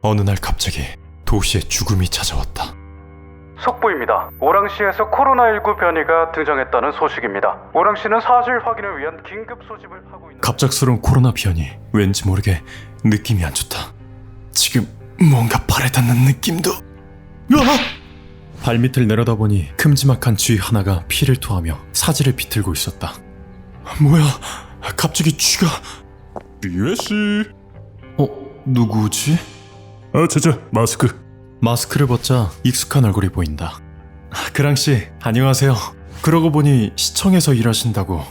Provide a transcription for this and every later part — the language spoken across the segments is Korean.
어느 날 갑자기 도시에 죽음이 찾아왔다. 속보입니다. 오랑시에서 코로나19 변이가 등장했다는 소식입니다. 오랑시는 사실 확인을 위한 긴급 소집을 하고 있는... 갑작스러운 코로나 변이, 왠지 모르게 느낌이 안 좋다. 지금 뭔가 발에 닿는 느낌도... 으아! 발밑을 내려다보니 큼지막한 쥐 하나가 피를 토하며 사지를 비틀고 있었다. 뭐야, 갑자기 쥐가... 리웨씨. 누구지? 자자, 마스크. 마스크를 벗자 익숙한 얼굴이 보인다. 그랑씨, 안녕하세요. 그러고 보니 시청에서 일하신다고.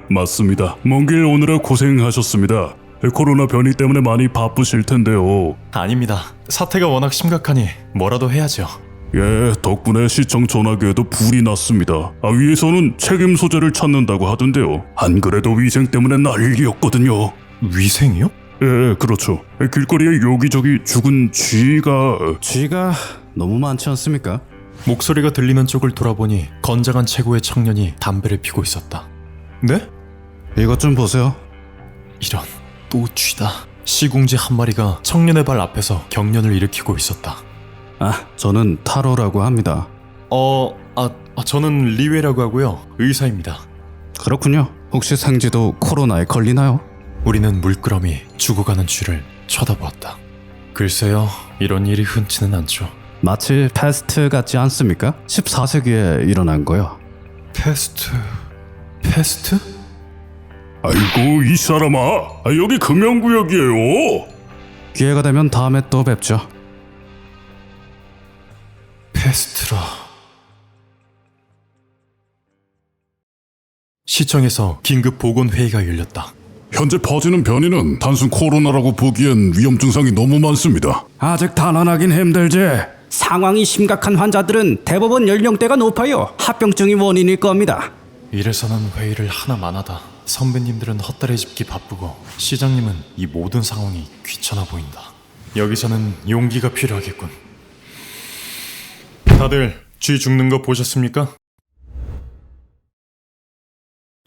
맞습니다. 먼 길 오느라 고생하셨습니다. 코로나 변이 때문에 많이 바쁘실 텐데요. 아닙니다. 사태가 워낙 심각하니 뭐라도 해야죠. 예, 덕분에 시청 전화기에도 불이 났습니다. 위에서는 책임 소재를 찾는다고 하던데요. 안 그래도 위생 때문에 난리였거든요. 위생이요? 예, 그렇죠. 길거리에 여기저기 죽은 쥐가 너무 많지 않습니까? 목소리가 들리는 쪽을 돌아보니 건장한 체구의 청년이 담배를 피고 있었다. 네? 이것 좀 보세요. 이런, 또 쥐다. 시궁지 한 마리가 청년의 발 앞에서 경련을 일으키고 있었다. 저는 타로라고 합니다. 저는 리웨라고 하고요. 의사입니다. 그렇군요. 혹시 상지도 코로나에 걸리나요? 우리는 물끄러미 죽어가는 쥐를 쳐다보았다. 글쎄요, 이런 일이 흔치는 않죠. 마치 패스트 같지 않습니까? 14세기에 일어난 거요. 패스트? 아이고, 이 사람아, 여기 금연구역이에요. 기회가 되면 다음에 또 뵙죠. 패스트라. 시청에서 긴급 보건회의가 열렸다. 현재 퍼지는 변이는 단순 코로나라고 보기엔 위험 증상이 너무 많습니다. 아직 단언하긴 힘들지. 상황이 심각한 환자들은 대부분 연령대가 높아요. 합병증이 원인일 겁니다. 이래서는 회의를 하나만 하다. 선배님들은 헛다리짚기 바쁘고 시장님은 이 모든 상황이 귀찮아 보인다. 여기서는 용기가 필요하겠군. 다들 쥐 죽는 거 보셨습니까?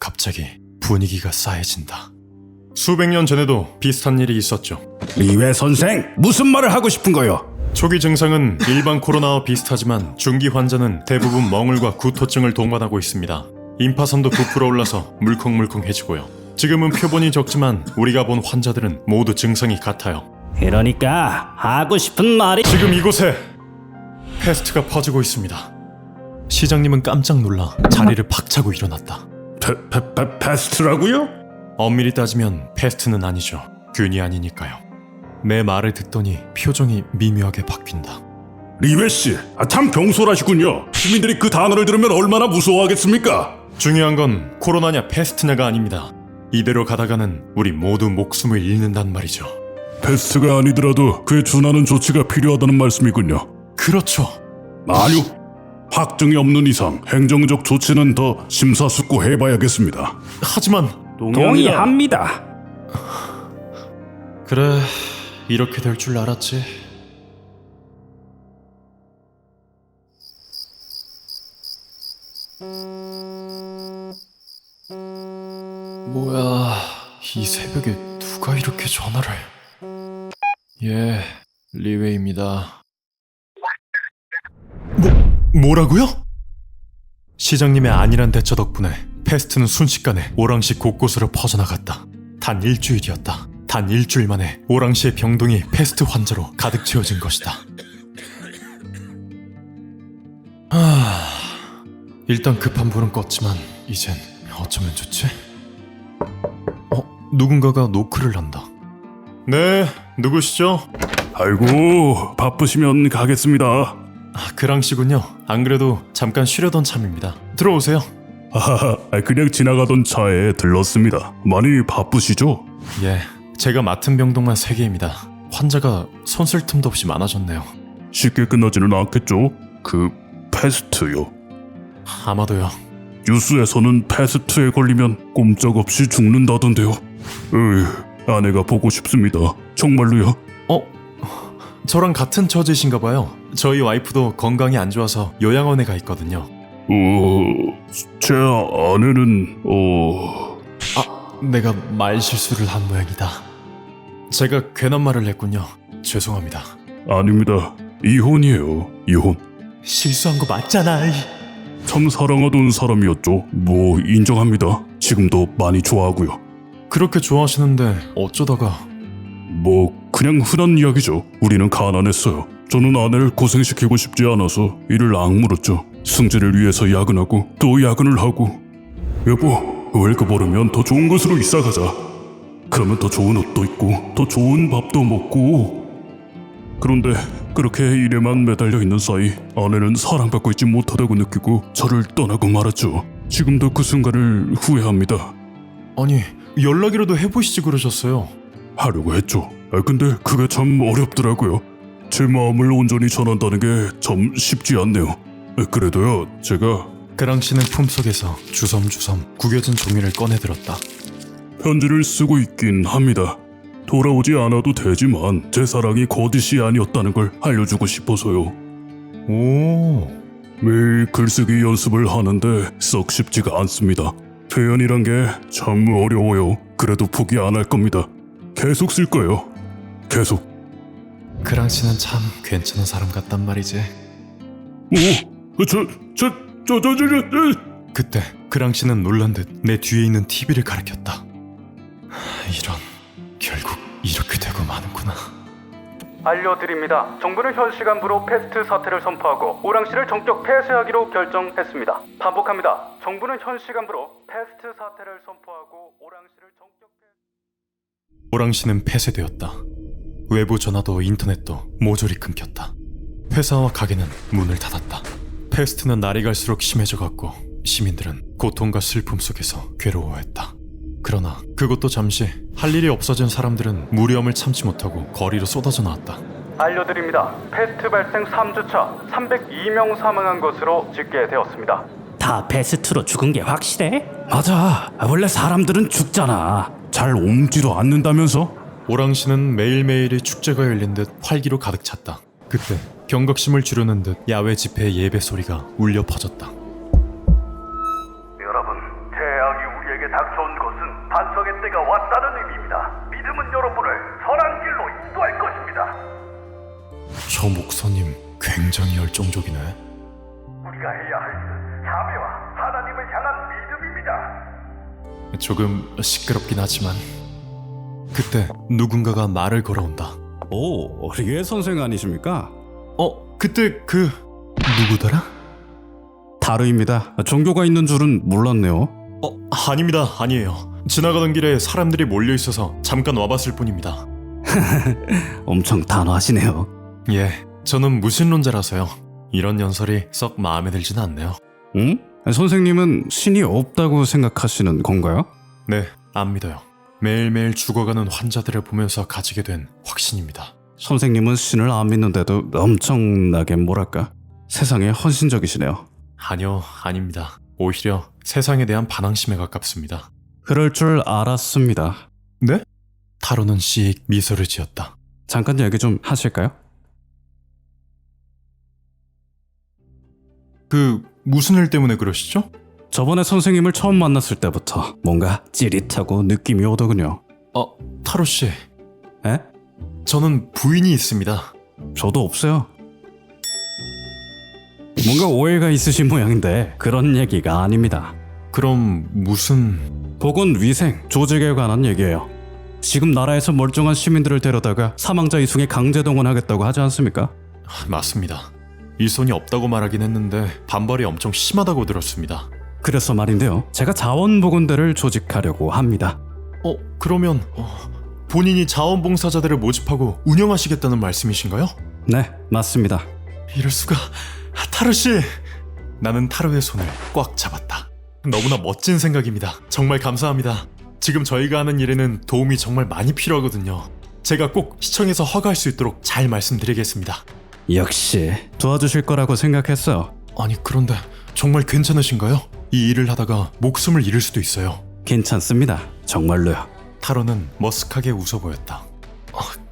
갑자기 분위기가 싸해진다. 수백 년 전에도 비슷한 일이 있었죠. 리웨 선생, 무슨 말을 하고 싶은 거요? 초기 증상은 일반 코로나와 비슷하지만 중기 환자는 대부분 멍울과 구토증을 동반하고 있습니다. 임파선도 부풀어 올라서 물컹물컹해지고요. 지금은 표본이 적지만 우리가 본 환자들은 모두 증상이 같아요. 그러니까 하고 싶은 말이 지금 이곳에 패스트가 퍼지고 있습니다. 시장님은 깜짝 놀라 자리를 박차고 일어났다. 패스트라고요? 엄밀히 따지면 패스트는 아니죠. 균이 아니니까요. 내 말을 듣더니 표정이 미묘하게 바뀐다. 리웨씨, 참 병솔하시군요. 시민들이 그 단어를 들으면 얼마나 무서워하겠습니까? 중요한 건 코로나냐 패스트냐가 아닙니다. 이대로 가다가는 우리 모두 목숨을 잃는단 말이죠. 패스트가 아니더라도 그에 준하는 조치가 필요하다는 말씀이군요. 그렇죠. 아니요. 확증이 없는 이상 행정적 조치는 더 심사숙고해봐야겠습니다. 하지만 동의합니다. 그래, 이렇게 될 줄 알았지. 뭐야, 이 새벽에 누가 이렇게 전화를... 예, 리웨이입니다. 뭐라고요? 시장님의 안일한 대처 덕분에 패스트는 순식간에 오랑시 곳곳으로 퍼져나갔다. 단 일주일이었다. 단 일주일 만에 오랑시의 병동이 패스트 환자로 가득 채워진 것이다. 일단 급한 불은 껐지만 이젠 어쩌면 좋지? 누군가가 노크를 한다. 네, 누구시죠? 아이고, 바쁘시면 가겠습니다. 그랑씨군요. 안 그래도 잠깐 쉬려던 참입니다. 들어오세요. 하하하, 그냥 지나가던 차에 들렀습니다. 많이 바쁘시죠? 예, 제가 맡은 병동만 3개입니다. 환자가 손쓸 틈도 없이 많아졌네요. 쉽게 끝나지는 않겠죠? 그 패스트요. 아마도요. 뉴스에서는 패스트에 걸리면 꼼짝없이 죽는다던데요. 아내가 보고 싶습니다. 정말로요? 저랑 같은 처지신가 봐요. 저희 와이프도 건강이 안 좋아서 요양원에 가 있거든요. 제 아내는 내가 말 실수를 한 모양이다. 제가 괜한 말을 했군요. 죄송합니다. 아닙니다. 이혼이에요. 이혼. 실수한 거 맞잖아. 참 사랑하던 사람이었죠. 뭐 인정합니다. 지금도 많이 좋아하고요. 그렇게 좋아하시는데 어쩌다가... 뭐 그냥 흔한 이야기죠. 우리는 가난했어요. 저는 아내를 고생시키고 싶지 않아서 이를 악물었죠. 승진을 위해서 야근하고 또 야근을 하고. 여보, 월급 오르면 더 좋은 곳으로 이사 가자. 그러면 더 좋은 옷도 입고 더 좋은 밥도 먹고. 그런데 그렇게 일에만 매달려 있는 사이 아내는 사랑받고 있지 못하다고 느끼고 저를 떠나고 말았죠. 지금도 그 순간을 후회합니다. 아니, 연락이라도 해보시지 그러셨어요. 하려고 했죠. 근데 그게 참 어렵더라고요. 제 마음을 온전히 전한다는 게 참 쉽지 않네요. 그래도요, 제가 그랑 씨는 품속에서 주섬주섬 구겨진 종이를 꺼내들었다. 편지를 쓰고 있긴 합니다. 돌아오지 않아도 되지만 제 사랑이 거짓이 아니었다는 걸 알려주고 싶어서요. 오, 매일 글쓰기 연습을 하는데 썩 쉽지가 않습니다. 표현이란 게 참 어려워요. 그래도 포기 안 할 겁니다. 계속 쓸 거예요. 계속. 그랑 씨는 참 괜찮은 사람 같단 말이지. 오, 그때 그랑 씨는 놀란 듯 내 뒤에 있는 TV를 가리켰다. 이런, 결국 이렇게 되고 마는구나. 알려드립니다. 정부는 현 시간부로 패스트 사태를 선포하고 오랑시를 정격 폐쇄하기로 결정했습니다. 반복합니다. 정부는 현 시간부로 패스트 사태를 선포하고 오랑시를 정격 폐쇄... 오랑시는 폐쇄되었다. 외부 전화도 인터넷도 모조리 끊겼다. 회사와 가게는 문을 닫았다. 패스트는 날이 갈수록 심해져갔고 시민들은 고통과 슬픔 속에서 괴로워했다. 그러나 그것도 잠시 할 일이 없어진 사람들은 무리함을 참지 못하고 거리로 쏟아져 나왔다. 알려드립니다. 패스트 발생 3주차 302명 사망한 것으로 집계되었습니다. 다 패스트로 죽은 게 확실해? 맞아. 원래 사람들은 죽잖아. 잘 옮지도 않는다면서? 오랑시는 매일매일이 축제가 열린 듯 활기로 가득 찼다. 그때 경각심을 주려는 듯 야외 집회 예배 소리가 울려 퍼졌다. 여러분, 재앙이 우리에게 닥쳐온 것은 반성의 때가 왔다는 의미입니다. 믿음은 여러분을 선한 길로 인도할 것입니다. 저 목사님 굉장히 열정적이네. 우리가 해야 할 일은 자매와 하나님을 향한 믿음입니다. 조금 시끄럽긴 하지만 그때 누군가가 말을 걸어온다. 오, 예 선생 아니십니까? 그때 그 누구더라? 다르입니다. 종교가 있는 줄은 몰랐네요. 아닙니다. 아니에요. 지나가던 길에 사람들이 몰려 있어서 잠깐 와봤을 뿐입니다. 엄청 단호하시네요. 예, 저는 무신론자라서요. 이런 연설이 썩 마음에 들진 않네요. 응? 선생님은 신이 없다고 생각하시는 건가요? 네, 안 믿어요. 매일매일 죽어가는 환자들을 보면서 가지게 된 확신입니다. 선생님은 신을 안 믿는데도 엄청나게 뭐랄까 세상에 헌신적이시네요. 아니요, 아닙니다. 오히려 세상에 대한 반항심에 가깝습니다. 그럴 줄 알았습니다. 네? 타로는 씩 미소를 지었다. 잠깐 얘기 좀 하실까요? 무슨 일 때문에 그러시죠? 저번에 선생님을 처음 만났을 때부터 뭔가 찌릿하고 느낌이 오더군요. 타로 씨, 에? 저는 부인이 있습니다. 저도 없어요. 뭔가 오해가 있으신 모양인데 그런 얘기가 아닙니다. 그럼 무슨... 보건위생, 조직에 관한 얘기예요. 지금 나라에서 멀쩡한 시민들을 데려다가 사망자 이송에 강제 동원하겠다고 하지 않습니까? 맞습니다. 일손이 없다고 말하긴 했는데 반발이 엄청 심하다고 들었습니다. 그래서 말인데요. 제가 자원보건대를 조직하려고 합니다. 그러면 본인이 자원봉사자들을 모집하고 운영하시겠다는 말씀이신가요? 네, 맞습니다. 이럴 수가... 타로 씨! 나는 타로의 손을 꽉 잡았다. 너무나 멋진 생각입니다. 정말 감사합니다. 지금 저희가 하는 일에는 도움이 정말 많이 필요하거든요. 제가 꼭 시청에서 허가할 수 있도록 잘 말씀드리겠습니다. 역시 도와주실 거라고 생각했어요. 아니 그런데 정말 괜찮으신가요? 이 일을 하다가 목숨을 잃을 수도 있어요. 괜찮습니다. 정말로요. 타로는 머쓱하게 웃어 보였다.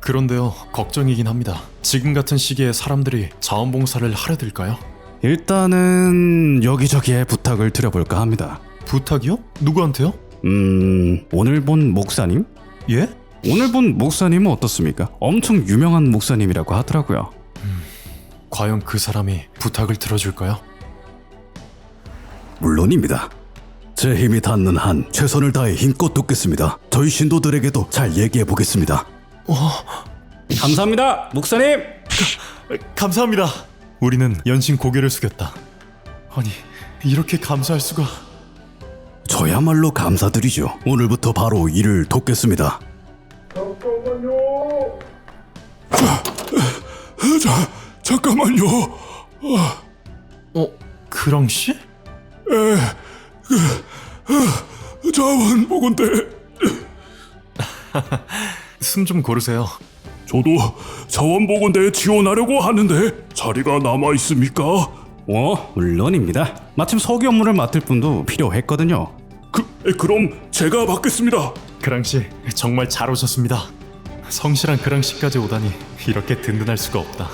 그런데요, 걱정이긴 합니다. 지금 같은 시기에 사람들이 자원봉사를 하려 들까요? 일단은 여기저기에 부탁을 드려볼까 합니다. 부탁이요? 누구한테요? 오늘 본 목사님? 예? 오늘 본 목사님은 어떻습니까? 엄청 유명한 목사님이라고 하더라고요. 과연 그 사람이 부탁을 들어줄까요? 물론입니다. 제 힘이 닿는 한 최선을 다해 힘껏 돕겠습니다. 저희 신도들에게도 잘 얘기해 보겠습니다. 감사합니다, 목사님. 감사합니다. 우리는 연신 고개를 숙였다. 아니, 이렇게 감사할 수가. 저야말로 감사드리죠. 오늘부터 바로 일을 돕겠습니다. 잠깐만요. 그랑 씨? 자원보건대. 숨 좀 고르세요. 저도 자원보건대에 지원하려고 하는데 자리가 남아 있습니까? 물론입니다. 마침 서기 업무를 맡을 분도 필요했거든요. 그럼 제가 받겠습니다. 그랑 씨, 정말 잘 오셨습니다. 성실한 그랑 씨까지 오다니 이렇게 든든할 수가 없다.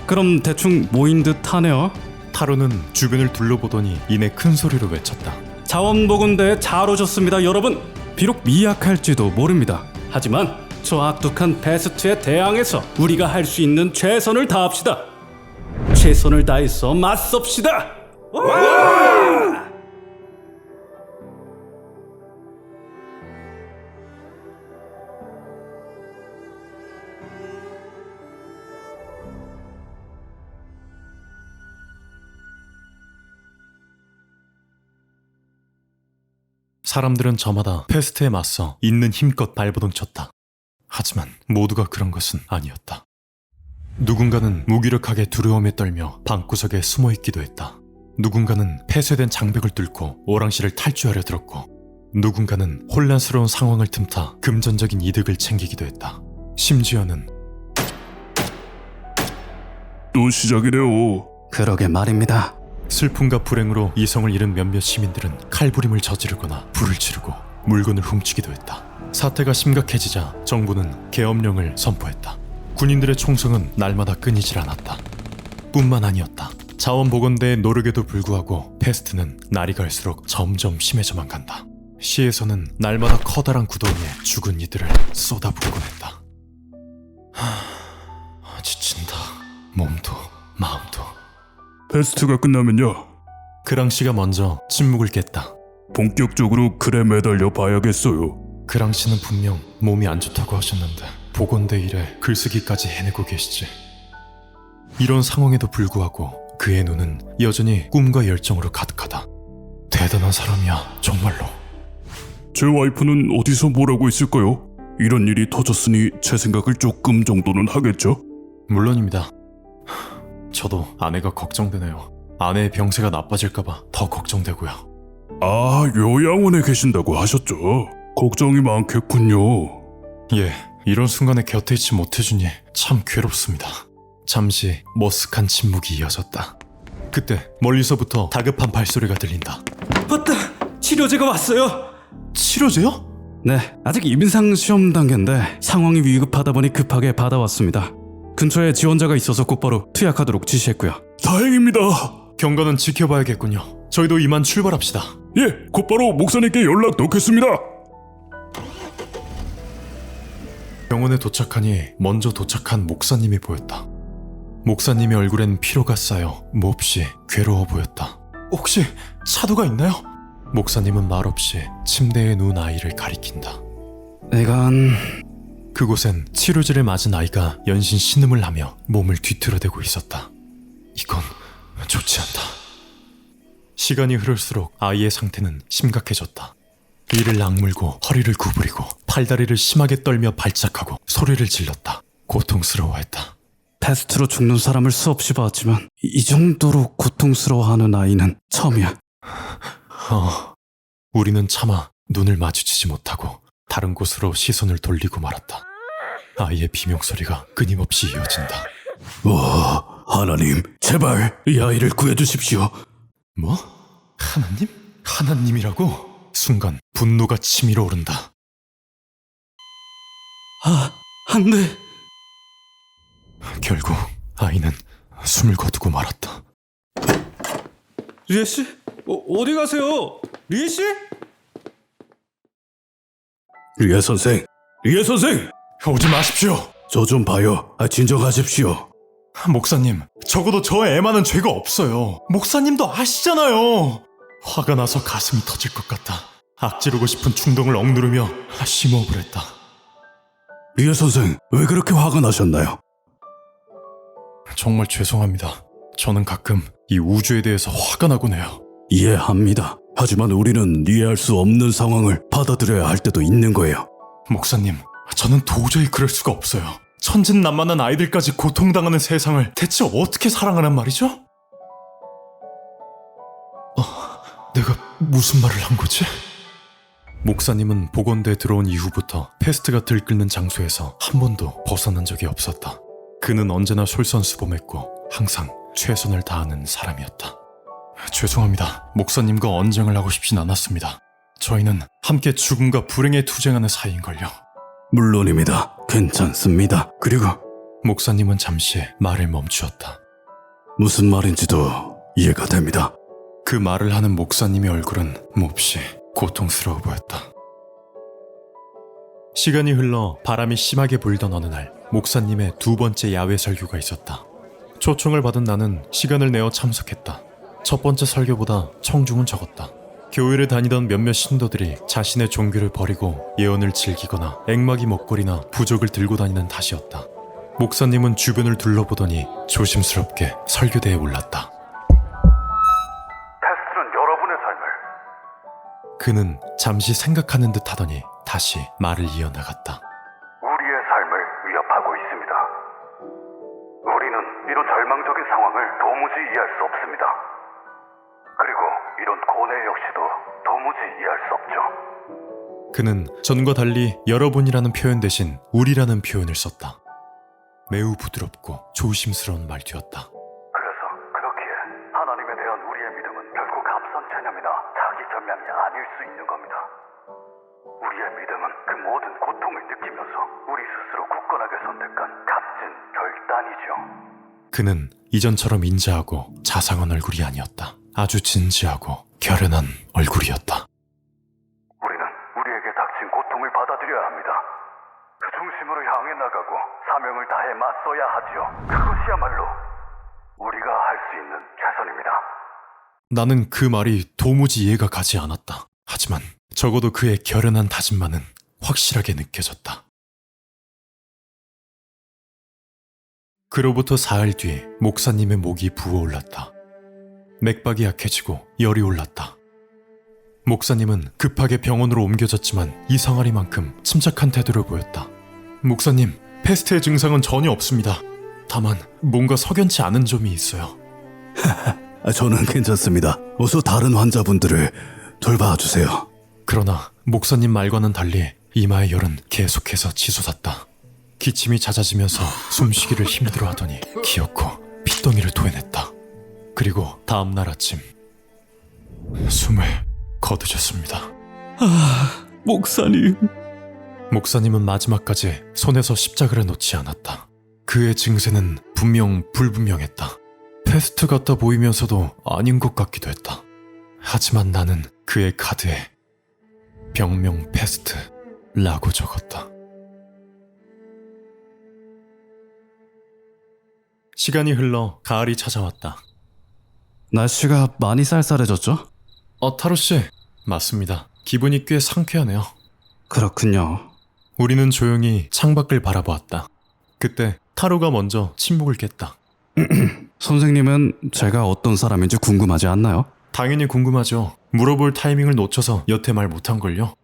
그럼 대충 모인 듯 하네요. 타로는 주변을 둘러보더니 이내 큰 소리로 외쳤다. 자원보건대에 잘 오셨습니다, 여러분. 비록 미약할지도 모릅니다. 하지만 저 악독한 베스트에 대항해서 우리가 할 수 있는 최선을 다합시다. 최선을 다해서 맞섭시다. 사람들은 저마다 패스트에 맞서 있는 힘껏 발버둥쳤다. 하지만 모두가 그런 것은 아니었다. 누군가는 무기력하게 두려움에 떨며 방구석에 숨어있기도 했다. 누군가는 폐쇄된 장벽을 뚫고 오랑시를 탈주하려 들었고, 누군가는 혼란스러운 상황을 틈타 금전적인 이득을 챙기기도 했다. 심지어는 또 시작이네요. 그러게 말입니다. 슬픔과 불행으로 이성을 잃은 몇몇 시민들은 칼부림을 저지르거나 불을 지르고 물건을 훔치기도 했다. 사태가 심각해지자 정부는 계엄령을 선포했다. 군인들의 총성은 날마다 끊이질 않았다. 뿐만 아니었다. 자원보건대의 노력에도 불구하고 패스트는 날이 갈수록 점점 심해져만 간다. 시에서는 날마다 커다란 구덩이에 죽은 이들을 쏟아붓곤 했다. 지친다. 몸도 마음도. 페스트가 끝나면요, 그랑 씨가 먼저 침묵을 깼다. 본격적으로 글에 매달려 봐야겠어요. 그랑 씨는 분명 몸이 안 좋다고 하셨는데 보건대 일에 글쓰기까지 해내고 계시지. 이런 상황에도 불구하고 그의 눈은 여전히 꿈과 열정으로 가득하다. 대단한 사람이야, 정말로. 제 와이프는 어디서 뭐라고 있을까요? 이런 일이 터졌으니 제 생각을 조금 정도는 하겠죠? 물론입니다. 저도 아내가 걱정되네요. 아내의 병세가 나빠질까봐 더 걱정되고요. 아, 요양원에 계신다고 하셨죠? 걱정이 많겠군요. 예, 이런 순간에 곁에 있지 못해주니 참 괴롭습니다. 잠시 머쓱한 침묵이 이어졌다. 그때 멀리서부터 다급한 발소리가 들린다. 맞다! 치료제가 왔어요! 치료제요? 네, 아직 임상 시험 단계인데 상황이 위급하다 보니 급하게 받아왔습니다. 근처에 지원자가 있어서 곧바로 투약하도록 지시했고요. 다행입니다. 경과는 지켜봐야겠군요. 저희도 이만 출발합시다. 예, 곧바로 목사님께 연락 넣겠습니다. 병원에 도착하니 먼저 도착한 목사님이 보였다. 목사님의 얼굴엔 피로가 쌓여 몹시 괴로워 보였다. 혹시 차도가 있나요? 목사님은 말없이 침대에 누운 아이를 가리킨다. 이건... 그곳엔 치료제를 맞은 아이가 연신 신음을 하며 몸을 뒤틀어대고 있었다. 이건 좋지 않다. 시간이 흐를수록 아이의 상태는 심각해졌다. 이를 악물고 허리를 구부리고 팔다리를 심하게 떨며 발작하고 소리를 질렀다. 고통스러워했다. 패스트로 죽는 사람을 수없이 봤지만 이 정도로 고통스러워하는 아이는 처음이야. 우리는 차마 눈을 마주치지 못하고 다른 곳으로 시선을 돌리고 말았다. 아이의 비명소리가 끊임없이 이어진다. 하나님, 제발 이 아이를 구해주십시오. 뭐? 하나님? 하나님이라고? 순간 분노가 치밀어 오른다. 안 돼! 결국 아이는 숨을 거두고 말았다. 리에씨? 어디 가세요? 리에씨? 리에 선생, 리에 선생! 오지 마십시오. 저 좀 봐요. 진정하십시오. 목사님, 적어도 저 애만은 죄가 없어요. 목사님도 아시잖아요. 화가 나서 가슴이 터질 것 같다. 악지르고 싶은 충동을 억누르며 심호흡을 했다. 리에 선생, 왜 그렇게 화가 나셨나요? 정말 죄송합니다. 저는 가끔 이 우주에 대해서 화가 나곤 해요. 이해합니다. 하지만 우리는 이해할 수 없는 상황을 받아들여야 할 때도 있는 거예요. 목사님, 저는 도저히 그럴 수가 없어요. 천진난만한 아이들까지 고통당하는 세상을 대체 어떻게 사랑하란 말이죠? 내가 무슨 말을 한 거지? 목사님은 복원대에 들어온 이후부터 패스트가 들끓는 장소에서 한 번도 벗어난 적이 없었다. 그는 언제나 솔선수범했고 항상 최선을 다하는 사람이었다. 죄송합니다. 목사님과 언쟁을 하고 싶진 않았습니다. 저희는 함께 죽음과 불행에 투쟁하는 사이인걸요. 물론입니다. 괜찮습니다. 그리고 목사님은 잠시 말을 멈추었다. 무슨 말인지도 이해가 됩니다. 그 말을 하는 목사님의 얼굴은 몹시 고통스러워 보였다. 시간이 흘러 바람이 심하게 불던 어느 날, 목사님의 두 번째 야외 설교가 있었다. 초청을 받은 나는 시간을 내어 참석했다. 첫 번째 설교보다 청중은 적었다. 교회를 다니던 몇몇 신도들이 자신의 종교를 버리고 예언을 즐기거나 액막이 먹거리나 부적을 들고 다니는 탓이었다. 목사님은 주변을 둘러보더니 조심스럽게 설교대에 올랐다. 패스트는 여러분의 삶을 그는 잠시 생각하는 듯 하더니 다시 말을 이어나갔다. 우리의 삶을 위협하고 있습니다. 우리는 이런 절망적인 상황을 도무지 이해할 수 없습니다. 그리고 이런 고뇌 역시도 도무지 이해할 수 없죠. 그는 전과 달리 여러분이라는 표현 대신 우리라는 표현을 썼다. 매우 부드럽고 조심스러운 말투였다. 그래서 그렇기에 하나님에 대한 우리의 믿음은 결코 값선 체념이나 자기 전량이 아닐 수 있는 겁니다. 우리의 믿음은 그 모든 고통을 느끼면서 우리 스스로 굳건하게 선택한 값진 결단이죠. 그는 이전처럼 인자하고 자상한 얼굴이 아니었다. 아주 진지하고 결연한 얼굴이었다. 우리는 우리에게 닥친 고통을 받아들여야 합니다. 그 중심으로 향해 나가고 사명을 다해 맞서야 하지요. 그것이야말로 우리가 할 수 있는 최선입니다. 나는 그 말이 도무지 이해가 가지 않았다. 하지만 적어도 그의 결연한 다짐만은 확실하게 느껴졌다. 그로부터 사흘 뒤 목사님의 목이 부어올랐다. 맥박이 약해지고 열이 올랐다. 목사님은 급하게 병원으로 옮겨졌지만 이상하리만큼 침착한 태도를 보였다. 목사님, 패스트의 증상은 전혀 없습니다. 다만 뭔가 석연치 않은 점이 있어요. 저는 괜찮습니다. 어서 다른 환자분들을 돌봐주세요. 그러나 목사님 말과는 달리 이마의 열은 계속해서 치솟았다. 기침이 잦아지면서 숨쉬기를 힘들어하더니 기어코 핏덩이를 토해냈다. 그리고 다음날 아침 숨을 거두셨습니다. 목사님. 목사님은 마지막까지 손에서 십자가를 놓지 않았다. 그의 증세는 분명 불분명했다. 패스트 같아 보이면서도 아닌 것 같기도 했다. 하지만 나는 그의 카드에 병명 패스트라고 적었다. 시간이 흘러 가을이 찾아왔다. 날씨가 많이 쌀쌀해졌죠? 타로씨, 맞습니다. 기분이 꽤 상쾌하네요. 그렇군요. 우리는 조용히 창밖을 바라보았다. 그때 타로가 먼저 침묵을 깼다. 선생님은 제가 어떤 사람인지 궁금하지 않나요? 당연히 궁금하죠. 물어볼 타이밍을 놓쳐서 여태 말 못한걸요.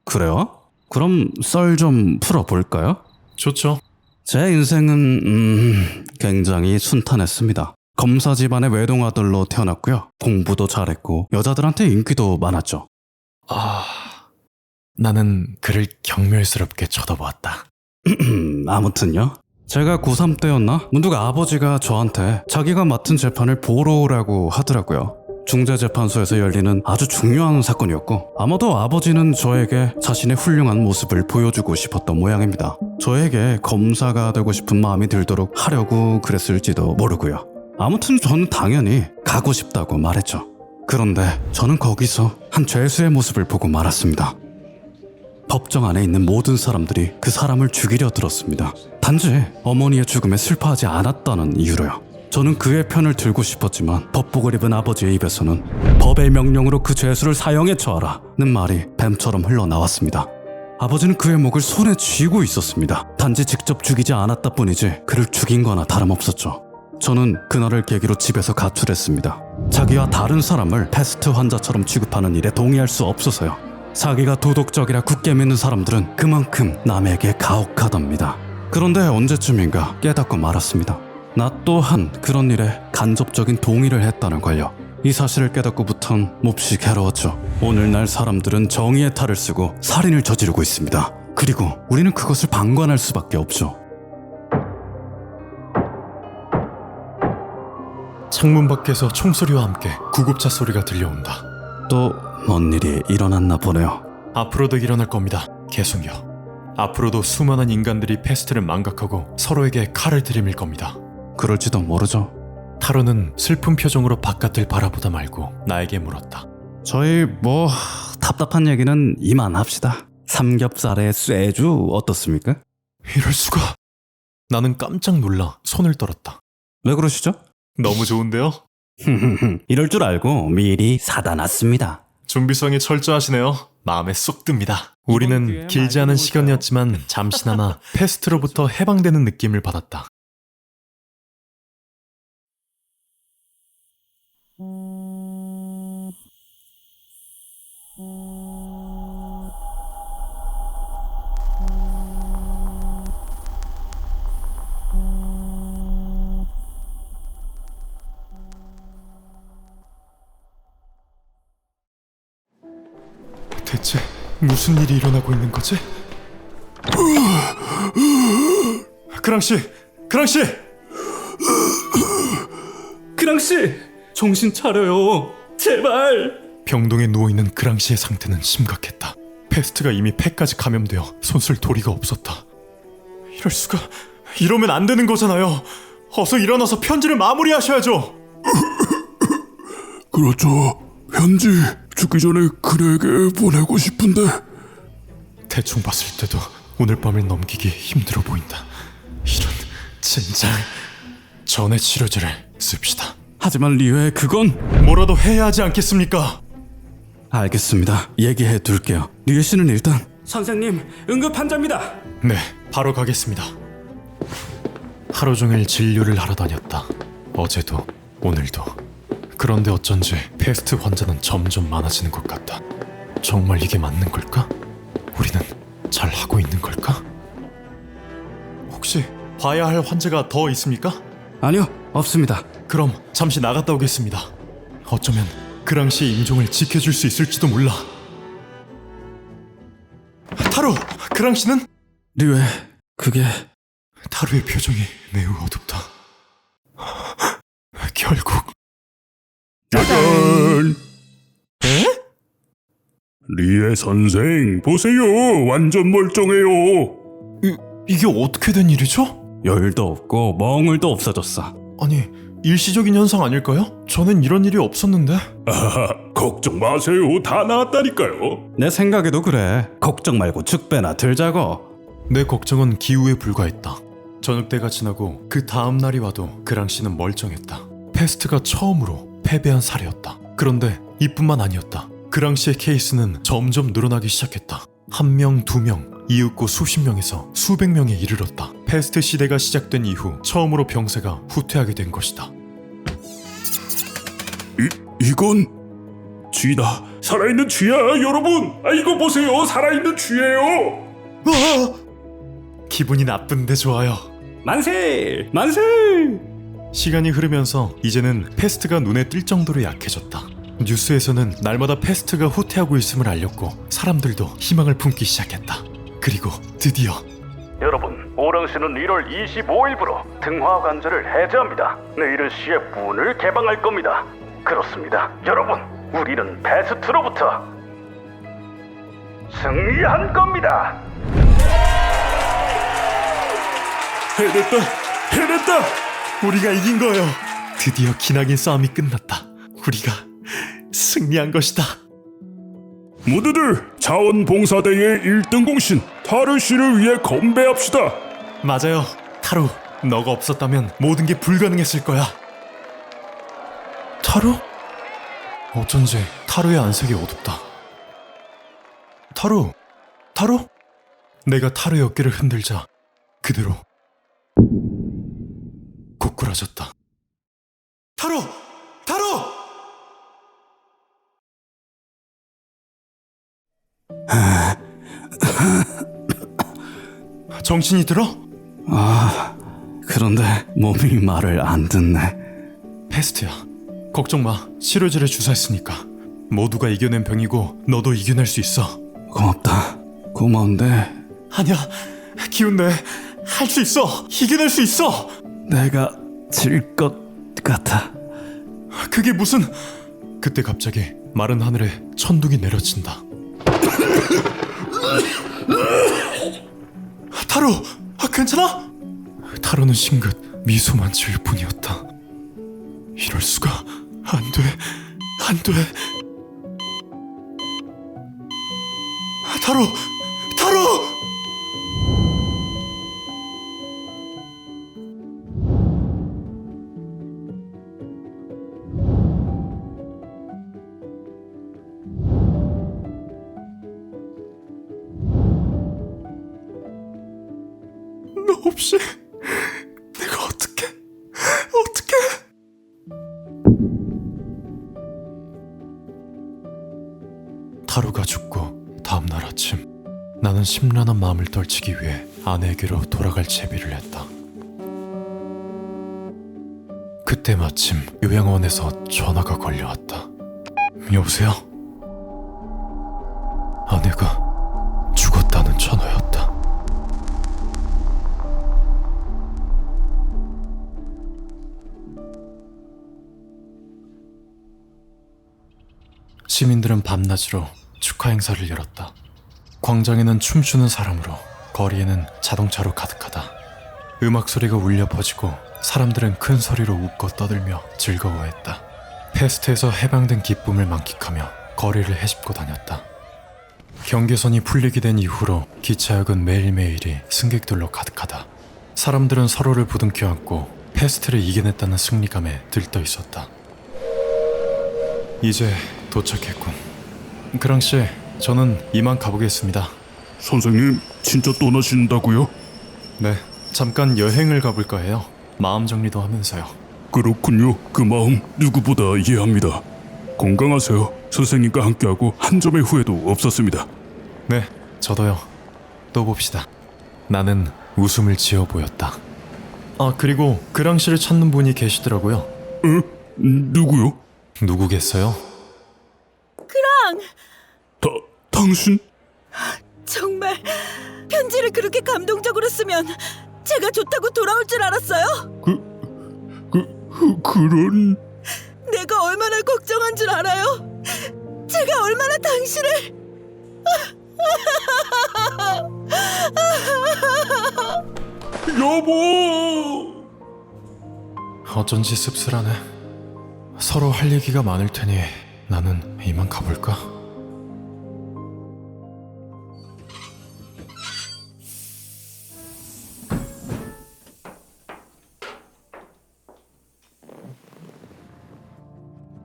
그래요? 그럼 썰 좀 풀어볼까요? 좋죠. 제 인생은 굉장히 순탄했습니다. 검사 집안의 외동아들로 태어났고요. 공부도 잘했고 여자들한테 인기도 많았죠. 나는 그를 경멸스럽게 쳐다보았다. 아무튼요. 제가 고3 때였나? 문득 아버지가 저한테 자기가 맡은 재판을 보러 오라고 하더라고요. 중재재판소에서 열리는 아주 중요한 사건이었고 아마도 아버지는 저에게 자신의 훌륭한 모습을 보여주고 싶었던 모양입니다. 저에게 검사가 되고 싶은 마음이 들도록 하려고 그랬을지도 모르고요. 아무튼 저는 당연히 가고 싶다고 말했죠. 그런데 저는 거기서 한 죄수의 모습을 보고 말았습니다. 법정 안에 있는 모든 사람들이 그 사람을 죽이려 들었습니다. 단지 어머니의 죽음에 슬퍼하지 않았다는 이유로요. 저는 그의 편을 들고 싶었지만 법복을 입은 아버지의 입에서는 법의 명령으로 그 죄수를 사형에 처하라는 말이 뱀처럼 흘러나왔습니다. 아버지는 그의 목을 손에 쥐고 있었습니다. 단지 직접 죽이지 않았다 뿐이지 그를 죽인 거나 다름없었죠. 저는 그날을 계기로 집에서 가출했습니다. 자기와 다른 사람을 패스트 환자처럼 취급하는 일에 동의할 수 없어서요. 자기가 도덕적이라 굳게 믿는 사람들은 그만큼 남에게 가혹하답니다. 그런데 언제쯤인가 깨닫고 말았습니다. 나 또한 그런 일에 간접적인 동의를 했다는 걸요. 이 사실을 깨닫고부턴 몹시 괴로웠죠. 오늘날 사람들은 정의의 탈을 쓰고 살인을 저지르고 있습니다. 그리고 우리는 그것을 방관할 수밖에 없죠. 창문 밖에서 총소리와 함께 구급차 소리가 들려온다. 또 뭔 일이 일어났나 보네요. 앞으로도 일어날 겁니다. 계속요. 앞으로도 수많은 인간들이 패스트를 망각하고 서로에게 칼을 들이밀 겁니다. 그럴지도 모르죠. 타로는 슬픈 표정으로 바깥을 바라보다 말고 나에게 물었다. 저희 답답한 얘기는 이만합시다. 삼겹살에 쇠주 어떻습니까? 이럴 수가. 나는 깜짝 놀라 손을 떨었다. 왜 그러시죠? 너무 좋은데요? 이럴 줄 알고 미리 사다 놨습니다. 준비성이 철저하시네요. 마음에 쏙 듭니다. 우리는 길지 않은 시간이었지만 잠시나마 패스트로부터 해방되는 느낌을 받았다. 대체 무슨 일이 일어나고 있는 거지? 그랑씨! 그랑씨! 그랑씨! 정신 차려요. 제발! 병동에 누워있는 그랑씨의 상태는 심각했다. 패스트가 이미 폐까지 감염되어 손쓸 도리가 없었다. 이럴 수가... 이러면 안 되는 거잖아요. 어서 일어나서 편지를 마무리하셔야죠. 그렇죠. 편지 죽기 전에 그에게 보내고 싶은데. 대충 봤을 때도 오늘 밤을 넘기기 힘들어 보인다. 이런 젠장. 전의 치료제를 씁시다. 하지만 리웨 그건... 뭐라도 해야 하지 않겠습니까? 알겠습니다. 얘기해 둘게요. 리웨 씨는 일단... 선생님, 응급 환자입니다. 네, 바로 가겠습니다. 하루 종일 진료를 하러 다녔다. 어제도 오늘도. 그런데 어쩐지 패스트 환자는 점점 많아지는 것 같다. 정말 이게 맞는 걸까? 우리는 잘 하고 있는 걸까? 혹시 봐야 할 환자가 더 있습니까? 아니요, 없습니다. 그럼 잠시 나갔다 오겠습니다. 어쩌면 그랑 씨의 임종을 지켜줄 수 있을지도 몰라. 타로! 그랑 씨는? 리웨, 그게... 타로의 표정이 매우 어둡다. 결국... 짜잔! 리에 선생, 보세요. 완전 멀쩡해요. 이게 어떻게 된 일이죠? 열도 없고 멍울도 없어졌어. 아니, 일시적인 현상 아닐까요? 전엔 이런 일이 없었는데. 아하, 걱정 마세요. 다 나았다니까요. 내 생각에도 그래. 걱정 말고 축배나 들자고. 내 걱정은 기우에 불과했다. 저녁 때가 지나고 그 다음 날이 와도 그랑 씨는 멀쩡했다. 패스트가 처음으로 패배한 사례였다. 그런데 이뿐만 아니었다. 그랑 씨의 케이스는 점점 늘어나기 시작했다. 1명, 2명, 이윽고 수십 명에서 수백 명에 이르렀다. 패스트 시대가 시작된 이후 처음으로 병세가 후퇴하게 된 것이다. 이건 쥐다. 살아있는 쥐야, 여러분. 이거 보세요. 살아있는 쥐예요. 기분이 나쁜데 좋아요. 만세! 만세! 시간이 흐르면서 이제는 패스트가 눈에 띌 정도로 약해졌다. 뉴스에서는 날마다 패스트가 후퇴하고 있음을 알렸고 사람들도 희망을 품기 시작했다. 그리고 드디어 여러분, 오랑시는 1월 25일부로 등화 관절을 해제합니다. 내일은 시의 문을 개방할 겁니다. 그렇습니다. 여러분, 우리는 패스트로부터 승리한 겁니다. 해냈다. 해냈다. 우리가 이긴 거예요. 드디어 기나긴 싸움이 끝났다. 우리가 승리한 것이다. 모두들 자원봉사대회의 1등 공신 타르 씨를 위해 건배합시다. 맞아요. 타로, 너가 없었다면 모든 게 불가능했을 거야. 타로? 어쩐지 타로의 안색이 어둡다. 타로! 타로? 내가 타로의 어깨를 흔들자 그대로 고꾸라졌다. 타로! 타로! 정신이 들어? 그런데 몸이 말을 안 듣네. 패스트야. 걱정 마. 치료제를 주사했으니까. 모두가 이겨낸 병이고 너도 이겨낼 수 있어. 고맙다. 고마운데 아니야. 기운 내. 할 수 있어. 이겨낼 수 있어. 내가 질 것 같아. 그게 무슨... 그때 갑자기 마른 하늘에 천둥이 내려친다. 타로! 괜찮아? 타로는 싱긋 미소만 지을 뿐이었다. 이럴 수가... 안 돼. 안 돼. 타로! 타로! 너 없이 내가 어떻게 타로가 죽고 다음날 아침 나는 심란한 마음을 떨치기 위해 아내에게로 돌아갈 채비를 했다. 그때 마침 요양원에서 전화가 걸려왔다. 여보세요? 아내가 죽었다는 전화였다. 시민들은 밤낮으로 축하 행사를 열었다. 광장에는 춤추는 사람으로, 거리에는 자동차로 가득하다. 음악 소리가 울려 퍼지고 사람들은 큰 소리로 웃고 떠들며 즐거워했다. 패스트에서 해방된 기쁨을 만끽하며 거리를 헤집고 다녔다. 경계선이 풀리게 된 이후로 기차역은 매일매일이 승객들로 가득하다. 사람들은 서로를 부둥켜 안고 패스트를 이겨냈다는 승리감에 들떠 있었다. 이제 도착했군. 그랑씨, 저는 이만 가보겠습니다. 선생님, 진짜 떠나신다고요? 네, 잠깐 여행을 가볼까 해요. 마음 정리도 하면서요. 그렇군요. 그 마음 누구보다 이해합니다. 건강하세요. 선생님과 함께하고 한 점의 후회도 없었습니다. 네, 저도요. 또 봅시다. 나는 웃음을 지어 보였다. 아, 그리고 그랑씨를 찾는 분이 계시더라고요. 누구요? 누구겠어요? 당신? 정말 편지를 그렇게 감동적으로 쓰면 제가 좋다고 돌아올 줄 알았어요? 그런... 내가 얼마나 걱정한 줄 알아요? 제가 얼마나 당신을... 여보! 어쩐지 씁쓸하네. 서로 할 얘기가 많을 테니 나는 이만 가볼까?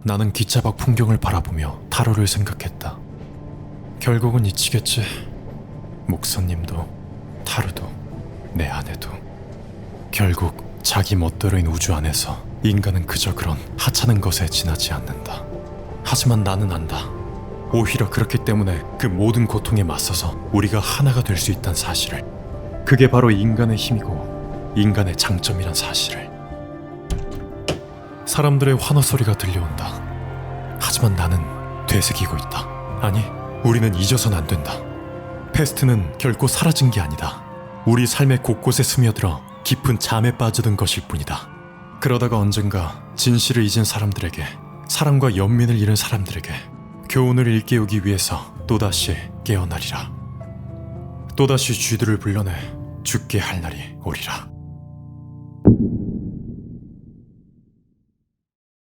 나는 기차 밖 풍경을 바라보며 타로를 생각했다. 결국은 잊히겠지. 목사님도, 타로도, 내 아내도. 결국 자기 멋대로인 우주 안에서 인간은 그저 그런 하찮은 것에 지나지 않는다. 하지만 나는 안다. 오히려 그렇기 때문에 그 모든 고통에 맞서서 우리가 하나가 될 수 있다는 사실을. 그게 바로 인간의 힘이고 인간의 장점이란 사실을. 사람들의 환호 소리가 들려온다. 하지만 나는 되새기고 있다. 아니, 우리는 잊어선 안 된다. 패스트는 결코 사라진 게 아니다. 우리 삶의 곳곳에 스며들어 깊은 잠에 빠져든 것일 뿐이다. 그러다가 언젠가 진실을 잊은 사람들에게, 사랑과 연민을 잃은 사람들에게 교훈을 일깨우기 위해서 또다시 깨어나리라. 또다시 쥐들을 불러내 죽게 할 날이 오리라.